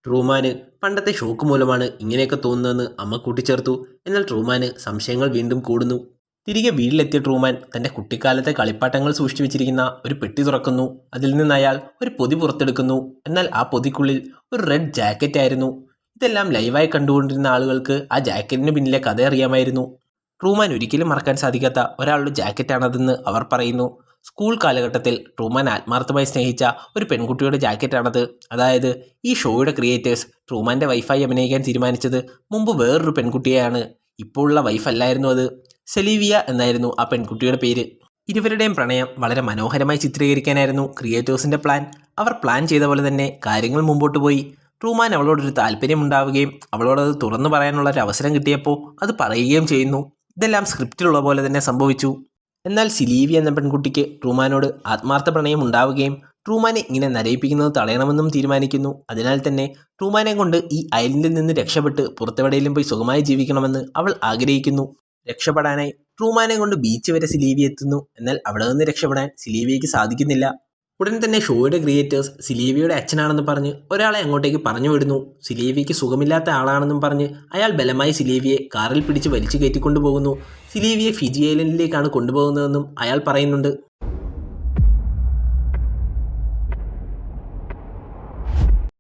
ട്രൂമാന് പണ്ടത്തെ ഷോക്ക് മൂലമാണ് ഇങ്ങനെയൊക്കെ തോന്നുന്നതെന്ന് അമ്മ കൂട്ടിച്ചേർത്തു. എന്നാൽ ട്രൂമാന് സംശയങ്ങൾ വീണ്ടും കൂടുന്നു. തിരികെ വീട്ടിലെത്തിയ ട്രൂമാൻ തന്റെ കുട്ടിക്കാലത്തെ കളിപ്പാട്ടങ്ങൾ സൂക്ഷിച്ചു വെച്ചിരിക്കുന്ന ഒരു പെട്ടി തുറക്കുന്നു. അതിൽ നിന്ന് അയാൾ ഒരു പൊതി പുറത്തെടുക്കുന്നു. എന്നാൽ ആ പൊതിക്കുള്ളിൽ ഒരു റെഡ് ജാക്കറ്റ് ആയിരുന്നു. ഇതെല്ലാം ലൈവായി കണ്ടുകൊണ്ടിരുന്ന ആളുകൾക്ക് ആ ജാക്കറ്റിന് പിന്നിലെ കഥ അറിയാമായിരുന്നു. ട്രൂമാൻ ഒരിക്കലും മറക്കാൻ സാധിക്കാത്ത ഒരാളുടെ ജാക്കറ്റാണതെന്ന് അവർ പറയുന്നു. സ്കൂൾ കാലഘട്ടത്തിൽ ട്രൂമാൻ ആത്മാർത്ഥമായി സ്നേഹിച്ച ഒരു പെൺകുട്ടിയുടെ ജാക്കറ്റാണത്. അതായത് ഈ ഷോയുടെ ക്രിയേറ്റേഴ്സ് ട്രൂമാൻ്റെ വൈഫായി അഭിനയിക്കാൻ തീരുമാനിച്ചത് മുമ്പ് വേറൊരു പെൺകുട്ടിയെയാണ്. ഇപ്പോഴുള്ള വൈഫല്ലായിരുന്നു അത്. സെലീവിയ എന്നായിരുന്നു ആ പെൺകുട്ടിയുടെ പേര്. ഇരുവരുടെയും പ്രണയം വളരെ മനോഹരമായി ചിത്രീകരിക്കാനായിരുന്നു ക്രിയേറ്റേഴ്സിൻ്റെ പ്ലാൻ. അവർ പ്ലാൻ ചെയ്ത പോലെ തന്നെ കാര്യങ്ങൾ മുമ്പോട്ട് പോയി. ട്രൂമാൻ അവളോടൊരു താല്പര്യമുണ്ടാവുകയും അവളോടത് തുറന്നു പറയാനുള്ള ഒരു അവസരം കിട്ടിയപ്പോൾ അത് പറയുകയും ചെയ്യുന്നു. ഇതെല്ലാം സ്ക്രിപ്റ്റിലുള്ള പോലെ തന്നെ സംഭവിച്ചു. എന്നാൽ സിലീവി എന്ന പെൺകുട്ടിക്ക് ട്രൂമാനോട് ആത്മാർത്ഥ പ്രണയം ഉണ്ടാവുകയും ട്രൂമാനെ ഇങ്ങനെ നരയിപ്പിക്കുന്നത് തടയണമെന്നും തീരുമാനിക്കുന്നു. അതിനാൽ തന്നെ ട്രൂമാനെ കൊണ്ട് ഈ ഐലൻഡിൽ നിന്ന് രക്ഷപ്പെട്ട് പുറത്തെവിടെയെങ്കിലും പോയി സുഖമായി ജീവിക്കണമെന്ന് അവൾ ആഗ്രഹിക്കുന്നു. രക്ഷപ്പെടാനായി ട്രൂമാനെ കൊണ്ട് ബീച്ച് വരെ സിലീവി എത്തുന്നു. എന്നാൽ അവിടെ നിന്ന് രക്ഷപ്പെടാൻ സിലീവിയയ്ക്ക് സാധിക്കുന്നില്ല. ഉടൻ തന്നെ ഷോയുടെ ക്രിയേറ്റേഴ്സ് സിലീവിയുടെ അച്ഛനാണെന്ന് പറഞ്ഞ് ഒരാളെ അങ്ങോട്ടേക്ക് പറഞ്ഞു വിടുന്നു. സിലീവിയയ്ക്ക് സുഖമില്ലാത്ത ആളാണെന്നും പറഞ്ഞ് അയാൾ ബലമായി സിലീവിയെ കാറിൽ പിടിച്ച് വലിച്ചു കയറ്റിക്കൊണ്ടുപോകുന്നു. സിലീവിയെ ഫിജി ഐലൻഡിലേക്കാണ് കൊണ്ടുപോകുന്നതെന്നും അയാൾ പറയുന്നുണ്ട്.